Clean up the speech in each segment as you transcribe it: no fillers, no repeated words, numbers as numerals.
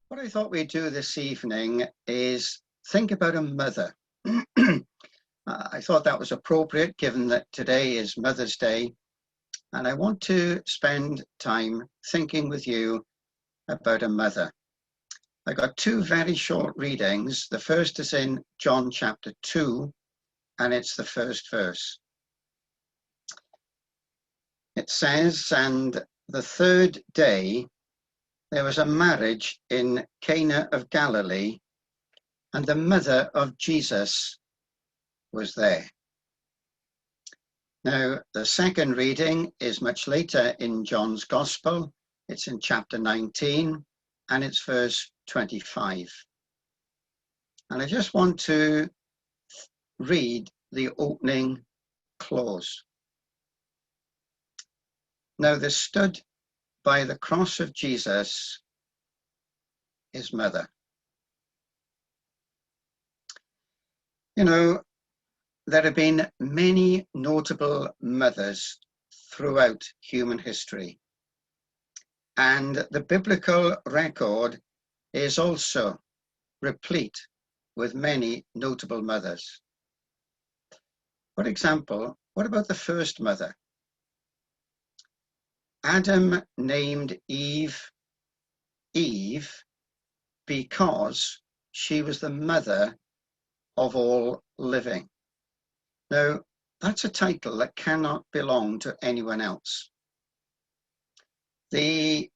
What I thought we'd do this evening is think about a mother. I thought that was appropriate given that today is Mother's Day, and I want to spend time thinking with you about a mother. I got two very short readings. The first is in John chapter 2, and it's the first verse. It says, "And the third day there was a marriage in Cana of Galilee, and the mother of Jesus was there." Now, the second reading is much later in John's Gospel. It's in chapter 19, and it's verse 25. And I just want to read the opening clause. "Now there stood by the cross of Jesus his mother." You know, there have been many notable mothers throughout human history, and the biblical record is also replete with many notable mothers. For example, what about the first mother? Adam named Eve Eve because she was the mother of all living. Now, that's a title that cannot belong to anyone else. The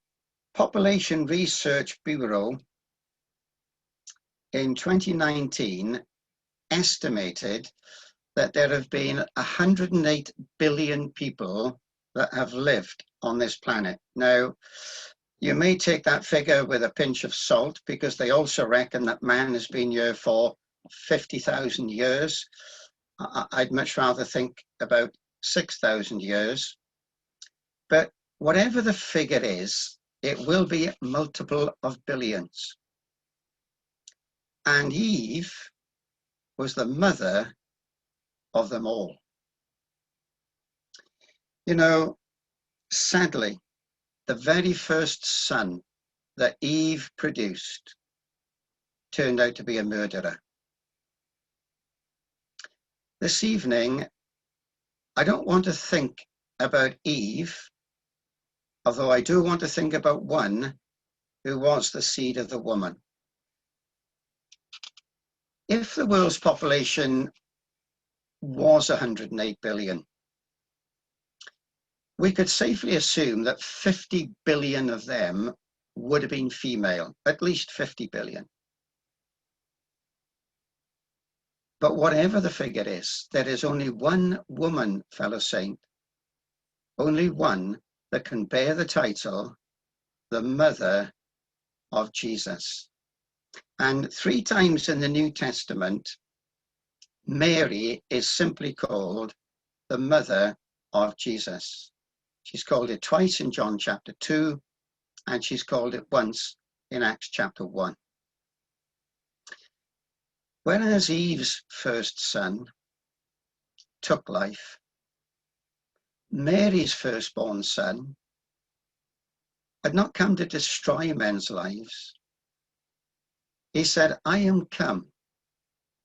Population Research Bureau in 2019 estimated that there have been 108 billion people that have lived on this planet. Now, you may take that figure with a pinch of salt because they also reckon that man has been here for 50,000 years. I'd much rather think about 6,000 years. But whatever the figure is, it will be multiple of billions. And Eve was the mother of them all. You know, sadly, the very first son that Eve produced turned out to be a murderer. This evening, I don't want to think about Eve, although I do want to think about one who was the seed of the woman. If the world's population was 108 billion, we could safely assume that 50 billion of them would have been female, at least 50 billion. But whatever the figure is, there is only one woman, fellow saint, only one that can bear the title, the mother of Jesus. And 3 times in the New Testament, Mary is simply called the mother of Jesus. She's called it twice in John chapter 2, and she's called it once in Acts chapter 1. Whereas Eve's first son took life, Mary's firstborn son had not come to destroy men's lives. He said, "I am come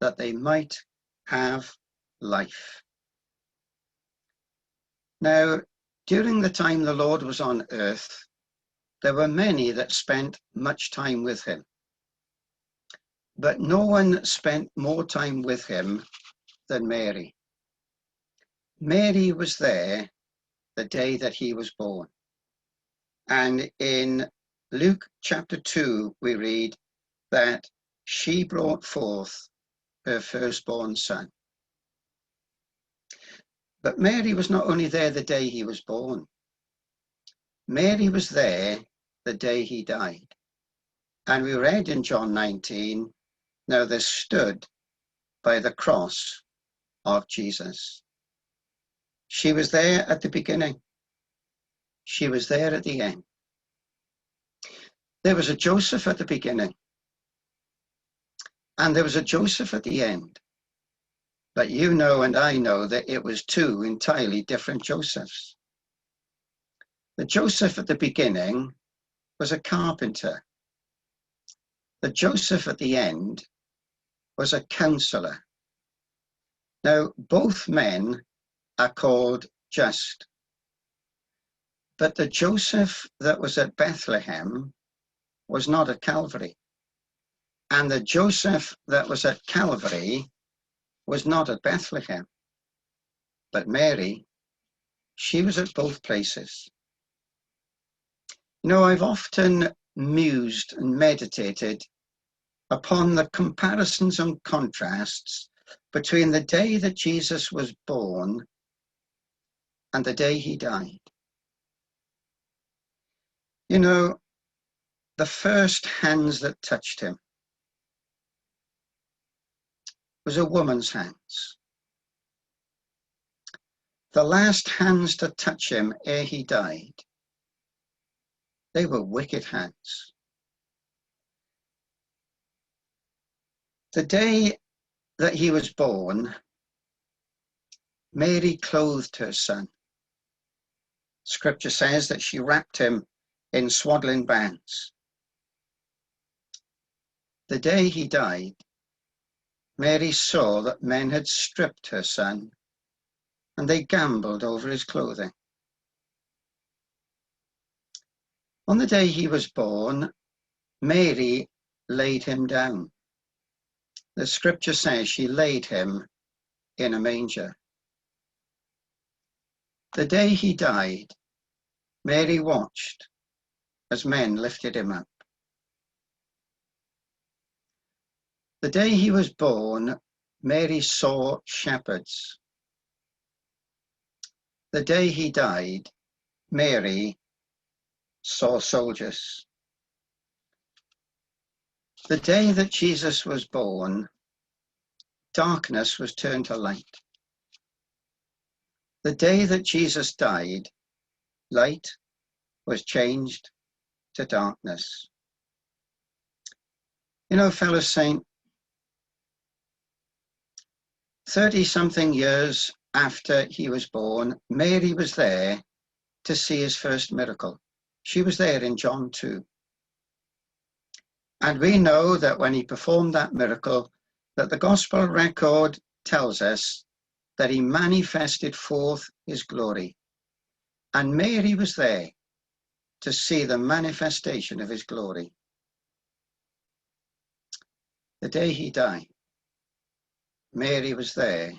that they might have life." Now, during the time the Lord was on earth, there were many that spent much time with him. But no one spent more time with him than Mary. Mary was there the day that he was born. And in Luke chapter 2, we read that she brought forth her firstborn son. But Mary was not only there the day he was born. Mary was there the day he died. And we read in John 19, "Now there stood by the cross of Jesus." She was there at the beginning. She was there at the end. There was a Joseph at the beginning. And there was a Joseph at the end. But you know and I know that it was 2 entirely different Josephs. The Joseph at the beginning was a carpenter. that Joseph at the end was a counselor. Now, both men are called just, but the Joseph that was at Bethlehem was not at Calvary. And the Joseph that was at Calvary was not at Bethlehem. But Mary, she was at both places. You know, I've often mused and meditated upon the comparisons and contrasts between the day that Jesus was born and the day he died. You know, the first hands that touched him was a woman's hands. The last hands to touch him ere he died, they were wicked hands. The day that he was born, Mary clothed her son. Scripture says that she wrapped him in swaddling bands. The day he died, Mary saw that men had stripped her son and they gambled over his clothing. On the day he was born, Mary laid him down. The scripture says she laid him in a manger. The day he died, Mary watched as men lifted him up. The day he was born, Mary saw shepherds. The day he died, Mary saw soldiers. The day that Jesus was born, darkness was turned to light. The day that Jesus died, light was changed to darkness. You know, fellow saint, 30-something years after he was born, Mary was there to see his first miracle. She was there in John 2. And we know that when he performed that miracle, that the gospel record tells us that he manifested forth his glory. And Mary was there to see the manifestation of his glory. The day he died, Mary was there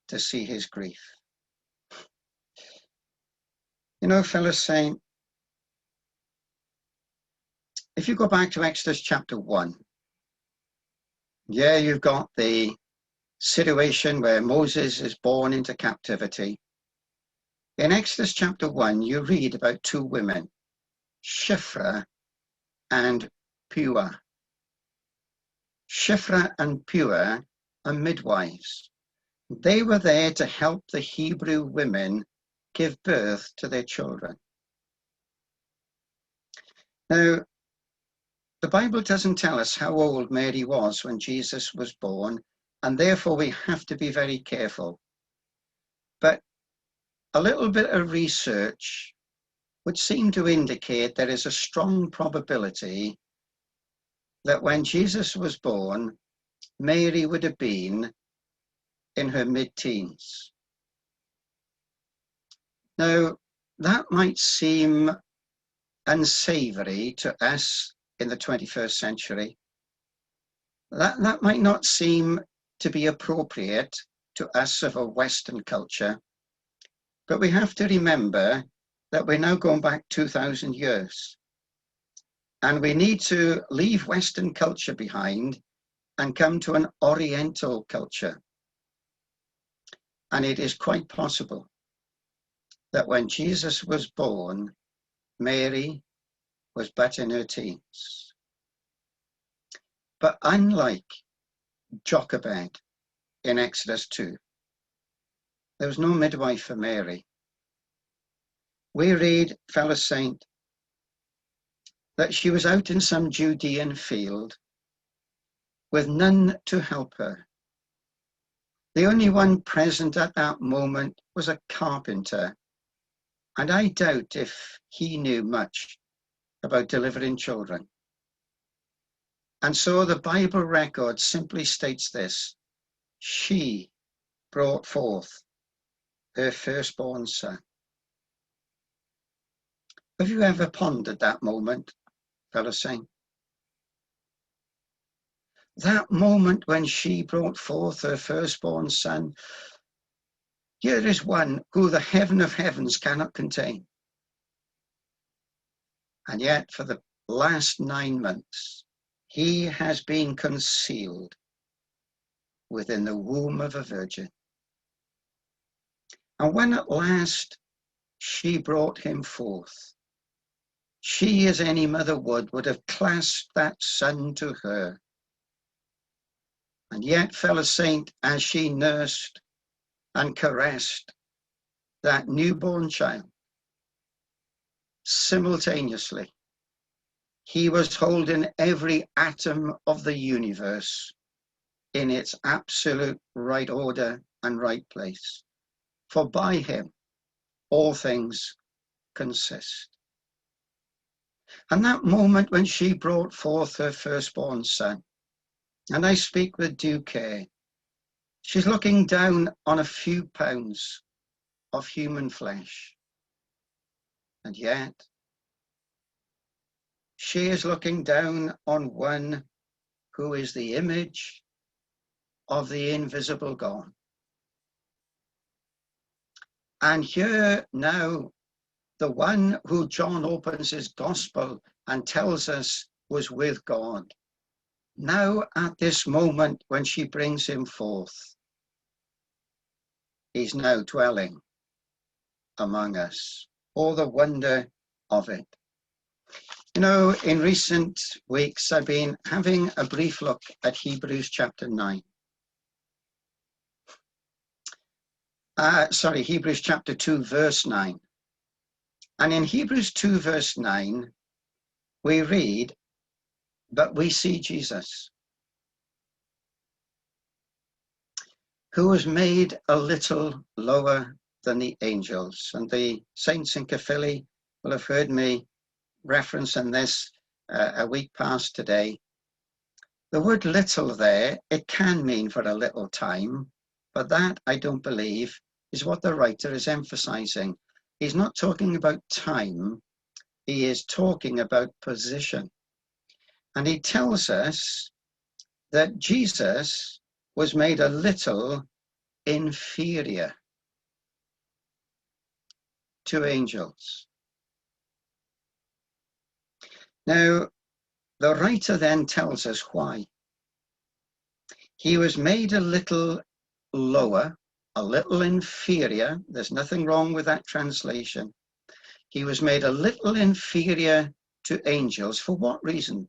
to see his grief. You know, fellow saint, if you go back to Exodus chapter 1, yeah, you've got the situation where Moses is born into captivity. In Exodus chapter 1, you read about two women, Shiphrah and Puah. Shiphrah and Puah are midwives. They were there to help the Hebrew women give birth to their children. Now, the Bible doesn't tell us how old Mary was when Jesus was born, and therefore we have to be very careful. But a little bit of research would seem to indicate there is a strong probability that when Jesus was born, Mary would have been in her mid-teens. Now, that might seem unsavory to us in the 21st century. That might not seem to be appropriate to us of a Western culture, but we have to remember that we're now going back 2,000 years. And we need to leave Western culture behind and come to an Oriental culture. And it is quite possible that when Jesus was born, Mary was but in her teens. But unlike Jochebed in Exodus 2, there was no midwife for Mary. We read, fellow saint, that she was out in some Judean field with none to help her. The only one present at that moment was a carpenter, and I doubt if he knew much about delivering children. And so the Bible record simply states this: she brought forth her firstborn son. Have you ever pondered that moment, fellow saint? That moment when she brought forth her firstborn son. Here is one who the heaven of heavens cannot contain. And yet for the last 9 months, he has been concealed within the womb of a virgin. And when at last she brought him forth, she, as any mother would have clasped that son to her. And yet, fellow saint, as she nursed and caressed that newborn child, simultaneously, he was holding every atom of the universe in its absolute right order and right place. For by him, all things consist. And that moment when she brought forth her firstborn son, and I speak with due care, she's looking down on a few pounds of human flesh. And yet, she is looking down on one who is the image of the invisible God. And here now, the one who John opens his gospel and tells us was with God, now at this moment when she brings him forth, he's now dwelling among us. All the wonder of it. You know, in recent weeks, I've been having a brief look at Hebrews chapter 9. Hebrews chapter 2, verse 9. And in Hebrews 2, verse 9, we read, but we see Jesus, who was made a little lower than the angels. And the saints in Caerphilly will have heard me referencing this a week past today. The word little there, it can mean for a little time, but that, I don't believe, is what the writer is emphasizing. He's not talking about time, he is talking about position. And he tells us that Jesus was made a little inferior to angels. Now, the writer then tells us why. He was made a little lower, a little inferior. There's nothing wrong with that translation. He was made a little inferior to angels. For what reason?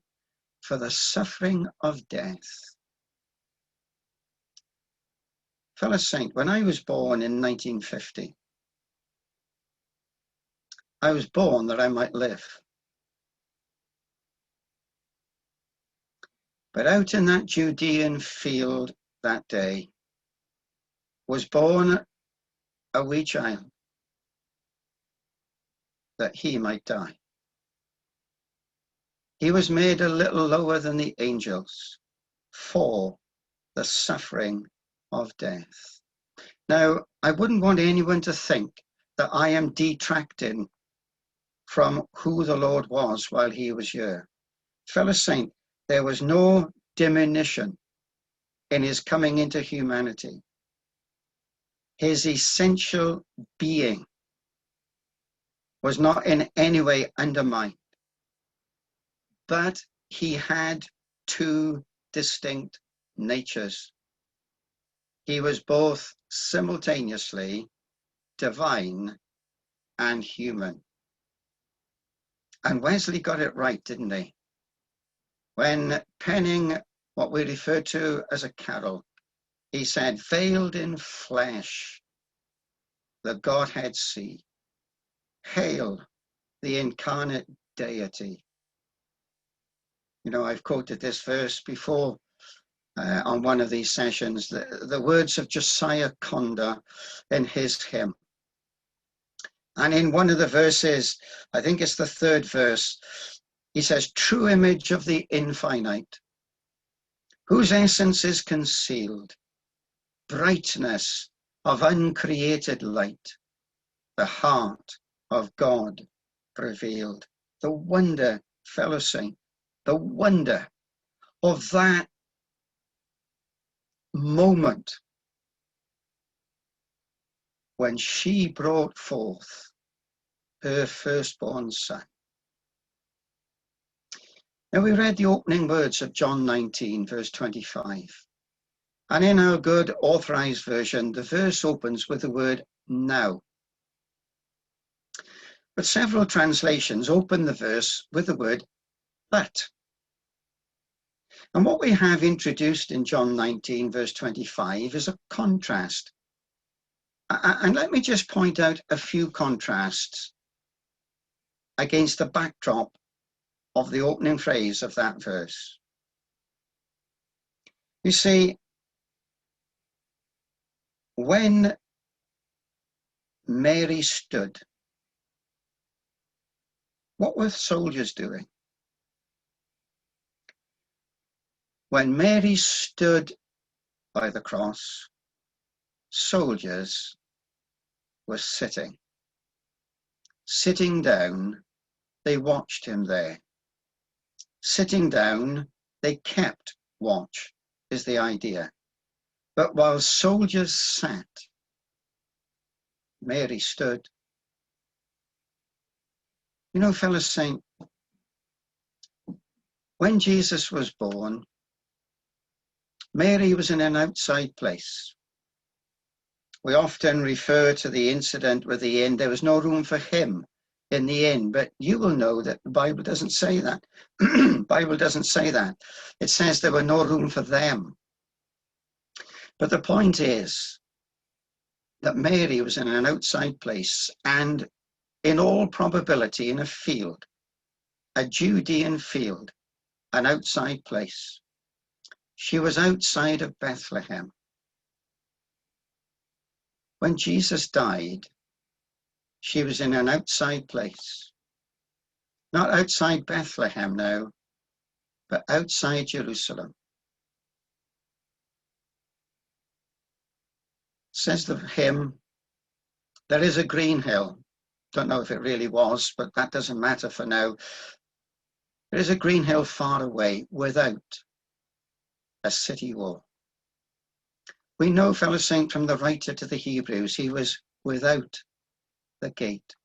For the suffering of death. Fellow saint, when I was born in 1950, I was born that I might live. But out in that Judean field that day was born a wee child that he might die. He was made a little lower than the angels for the suffering of death. Now, I wouldn't want anyone to think that I am detracting from who the Lord was while he was here. Fellow saint, there was no diminution in his coming into humanity. His essential being was not in any way undermined, but he had two distinct natures. He was both simultaneously divine and human. And Wesley got it right, didn't he? When penning what we refer to as a carol, he said, veiled in flesh, the Godhead see. Hail the incarnate deity. You know, I've quoted this verse before on one of these sessions, the words of Josiah Conda in his hymn. And in one of the verses, I think it's the third verse, he says, true image of the infinite, whose essence is concealed, brightness of uncreated light, the heart of God revealed. The wonder, fellow saint, the wonder of that moment when she brought forth her firstborn son. Now we read the opening words of John 19, verse 25. And in our good authorized version, the verse opens with the word now. But several translations open the verse with the word but. And what we have introduced in John 19, verse 25 is a contrast. And let me just point out a few contrasts against the backdrop of the opening phrase of that verse. You see, when Mary stood, what were soldiers doing? When Mary stood by the cross, soldiers were sitting. Sitting down, they watched him there. Sitting down, they kept watch, is the idea. But while soldiers sat, Mary stood. You know, fellow saint, when Jesus was born, Mary was in an outside place. We often refer to the incident with the inn. There was no room for him in the inn, but you will know that the Bible doesn't say that. Bible doesn't say that. It says there were no room for them. But the point is that Mary was in an outside place, and in all probability in a field, a Judean field, an outside place. She was outside of Bethlehem. When Jesus died, she was in an outside place. Not outside Bethlehem now, but outside Jerusalem. Says the hymn, there is a green hill. Don't know if it really was, but that doesn't matter for now. There is a green hill far away without a city wall. We know, fellow saint, from the writer to the Hebrews, he was without the gate.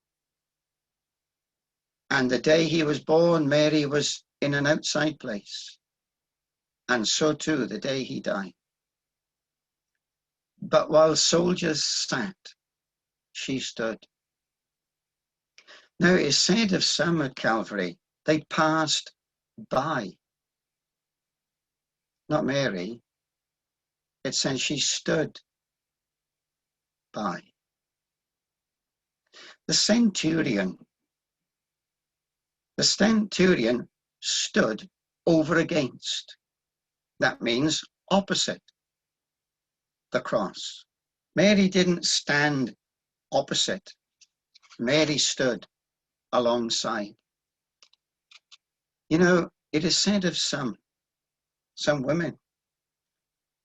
And the day he was born, Mary was in an outside place. And so too, the day he died. But while soldiers sat, she stood. Now it is said of some at Calvary, they passed by. Not Mary. It says she stood by. The centurion stood over against. That means opposite the cross. Mary didn't stand opposite. Mary stood alongside. You know, it is said of some women,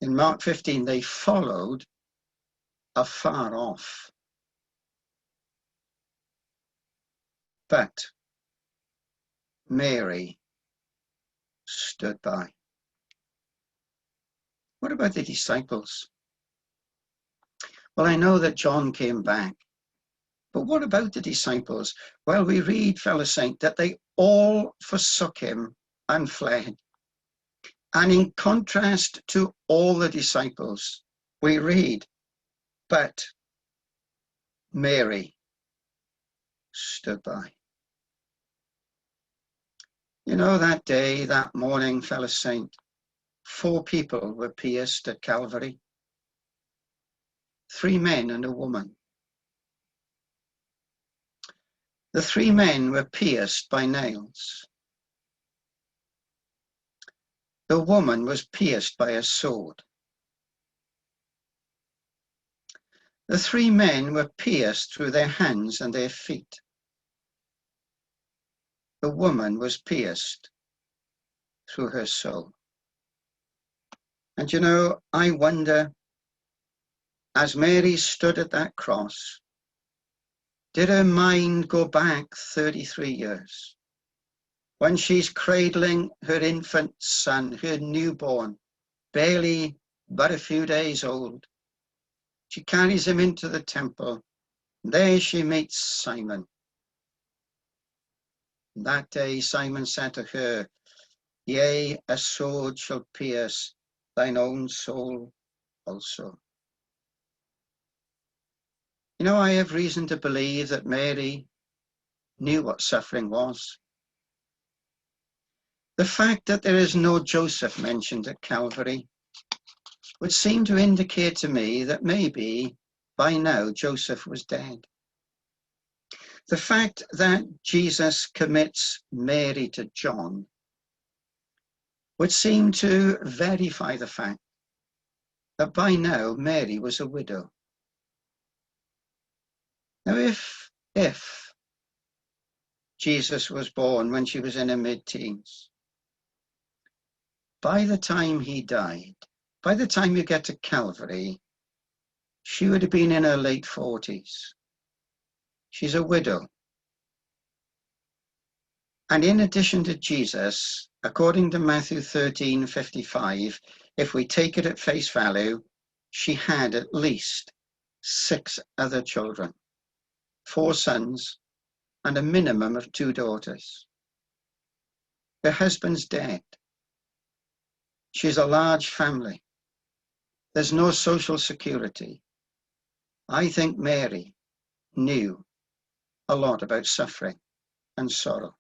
in Mark 15, they followed afar off. But Mary stood by. What about the disciples? Well, I know that John came back, but what about the disciples? Well, we read, fellow saint, that they all forsook him and fled. And in contrast to all the disciples, we read, but Mary stood by. You know, that day, that morning, fellow saint, 4 people were pierced at Calvary. 3 men and a woman. The 3 men were pierced by nails. The woman was pierced by a sword. The 3 men were pierced through their hands and their feet. The woman was pierced through her soul. And you know, I wonder, as Mary stood at that cross, did her mind go back 33 years? When she's cradling her infant son, her newborn, barely but a few days old, she carries him into the temple. There she meets Simon. That day Simon said to her, "Yea, a sword shall pierce thine own soul also." You know, I have reason to believe that Mary knew what suffering was. The fact that there is no Joseph mentioned at Calvary would seem to indicate to me that maybe by now Joseph was dead. The fact that Jesus commits Mary to John would seem to verify the fact that by now Mary was a widow. Now, if Jesus was born when she was in her mid-teens, by the time he died, by the time you get to Calvary, she would have been in her late 40s. She's a widow. And in addition to Jesus, according to Matthew 13:55, if we take it at face value, she had at least 6 other children, 4 sons, and a minimum of 2 daughters. Her husband's dead. She's a large family. There's no social security. I think Mary knew a lot about suffering and sorrow.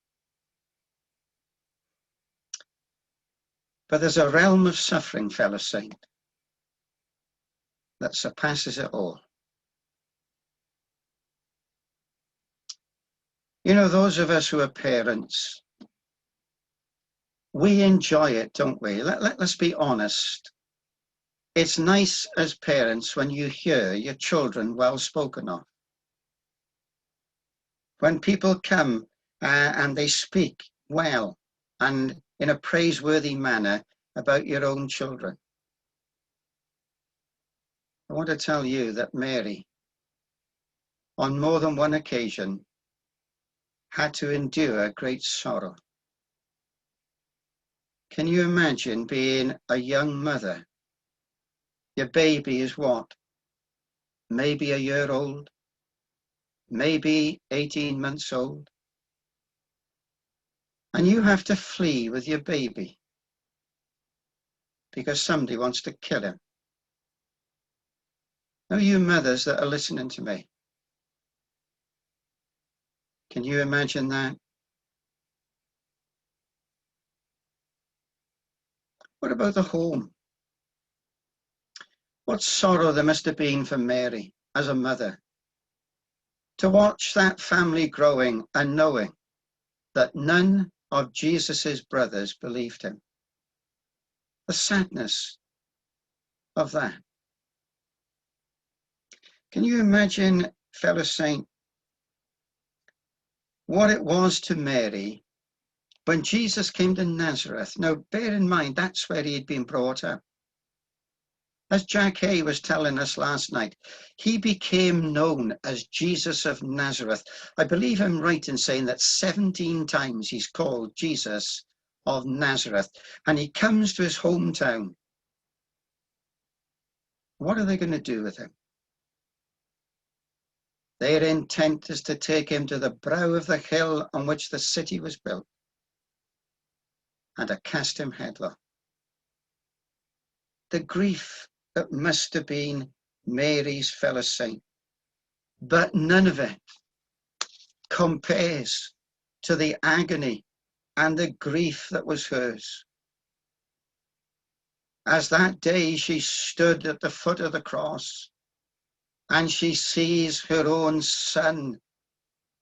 But there's a realm of suffering, fellow saint, that surpasses it all. You know, those of us who are parents, we enjoy it, don't we? Let's be honest. It's nice as parents when you hear your children well spoken of. When people come and they speak well and in a praiseworthy manner about your own children. I want to tell you that Mary, on more than one occasion, had to endure great sorrow. Can you imagine being a young mother? Your baby is what? Maybe a year old, maybe 18 months old. And you have to flee with your baby because somebody wants to kill him. Now, you mothers that are listening to me, can you imagine that? What about the home? What sorrow there must have been for Mary as a mother to watch that family growing and knowing that none of Jesus's brothers believed him. The sadness of that. Can you imagine, fellow saint, what it was to Mary when Jesus came to Nazareth? Now, bear in mind, that's where he had been brought up. As Jack Hay was telling us last night, he became known as Jesus of Nazareth. I believe I'm right in saying that 17 times he's called Jesus of Nazareth, and he comes to his hometown. What are they going to do with him? Their intent is to take him to the brow of the hill on which the city was built and to cast him headlong. The grief that must have been Mary's, fellow saint, but none of it compares to the agony and the grief that was hers. As that day she stood at the foot of the cross and she sees her own son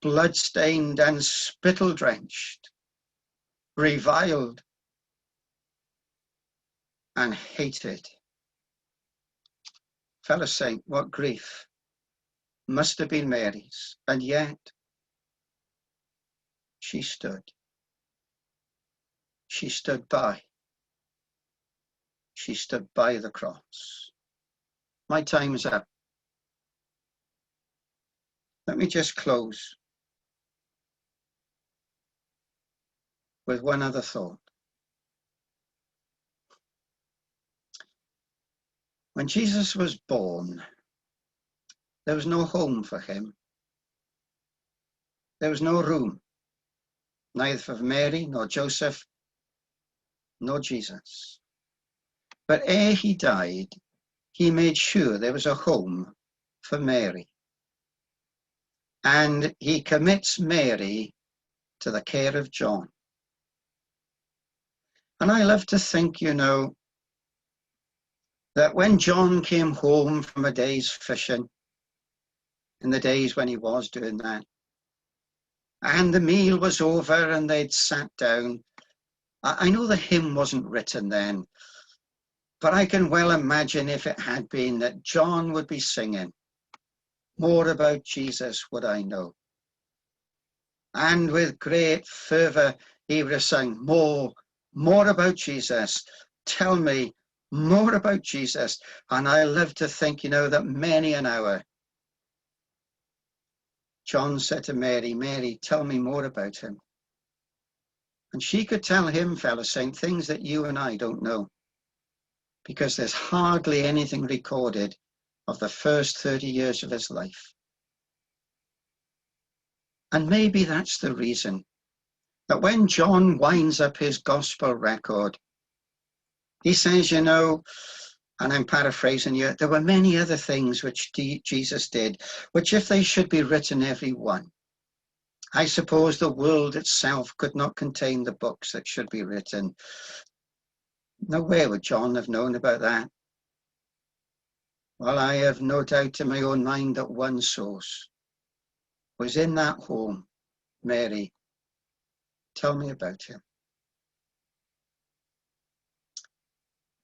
blood-stained and spittle-drenched, reviled and hated. Fellow saint, what grief must have been Mary's, and yet she stood. She stood by. she stood by the cross. My time's up. Let me just close with one other thought. When Jesus was born, there was no home for him. There was no room, neither for Mary, nor Joseph, nor Jesus. But ere he died, he made sure there was a home for Mary. And he commits Mary to the care of John. And I love to think, that when John came home from a day's fishing, in the days when he was doing that, and the meal was over and they'd sat down, I know the hymn wasn't written then, but I can well imagine if it had been that John would be singing, "More about Jesus would I know." And with great fervour he would have sung, more about Jesus. Tell me more about Jesus. And I love to think, that many an hour John said to Mary, "Mary, tell me more about him." And she could tell him, fellow saint, things that you and I don't know, because there's hardly anything recorded of the first 30 years of his life. And maybe that's the reason that when John winds up his gospel record, he says, and I'm paraphrasing you, there were many other things which Jesus did, which if they should be written every one, I suppose the world itself could not contain the books that should be written. Now, where would John have known about that? Well, I have no doubt in my own mind that one source was in that home. Mary, tell me about him.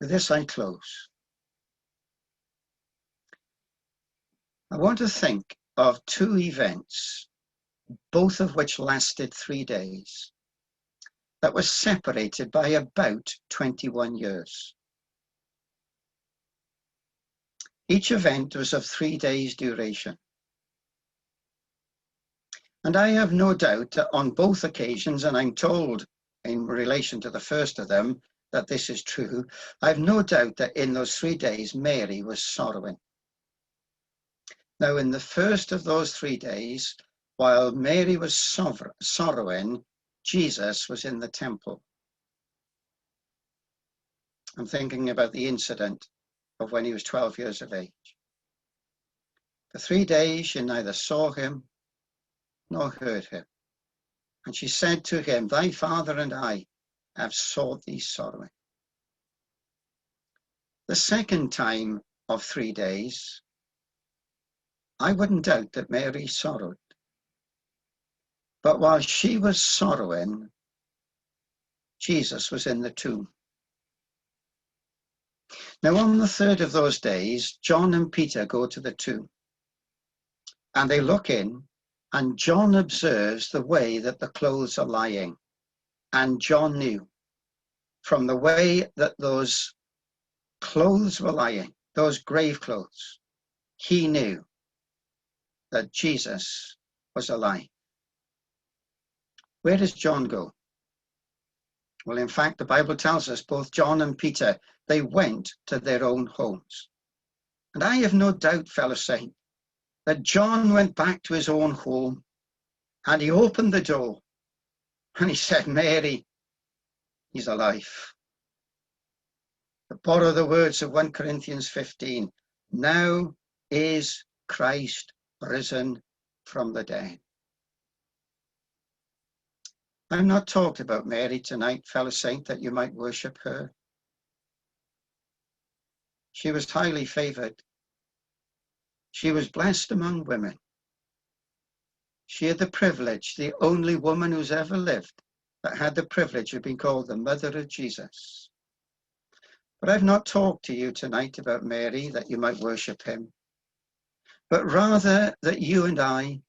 With this, I close. I want to think of two events, both of which lasted 3 days, that were separated by about 21 years. Each event was of 3 days' duration. And I have no doubt that on both occasions, and I'm told in relation to the first of them that this is true, I have no doubt that in those 3 days, Mary was sorrowing. Now, in the first of those 3 days, while Mary was sorrowing, Jesus was in the temple. I'm thinking about the incident of when he was 12 years of age. For 3 days, she neither saw him nor heard him. And she said to him, "Thy father and I have sought thee sorrowing." The second time of 3 days, I wouldn't doubt that Mary sorrowed. But while she was sorrowing, Jesus was in the tomb. Now, on the third of those days, John and Peter go to the tomb. And they look in, and John observes the way that the clothes are lying. And John knew from the way that those clothes were lying, those grave clothes, he knew that Jesus was alive. Where does John go? Well, in fact, the Bible tells us both John and Peter, they went to their own homes. And I have no doubt, fellow saint, that John went back to his own home and he opened the door and he said, "Mary, he's alive." To borrow the words of 1 Corinthians 15, now is Christ risen from the dead. I'm not talking about Mary tonight, fellow saint, that you might worship her. She was highly favored. She was blessed among women. She had the privilege, the only woman who's ever lived that had the privilege of being called the mother of Jesus. But I've not talked to you tonight about Mary, that you might worship him, but rather that you and I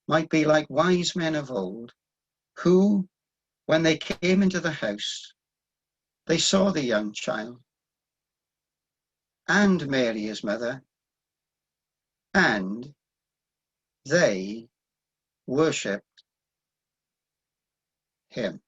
might be like wise men of old, who, when they came into the house, they saw the young child, and Mary his mother, and they worshipped him.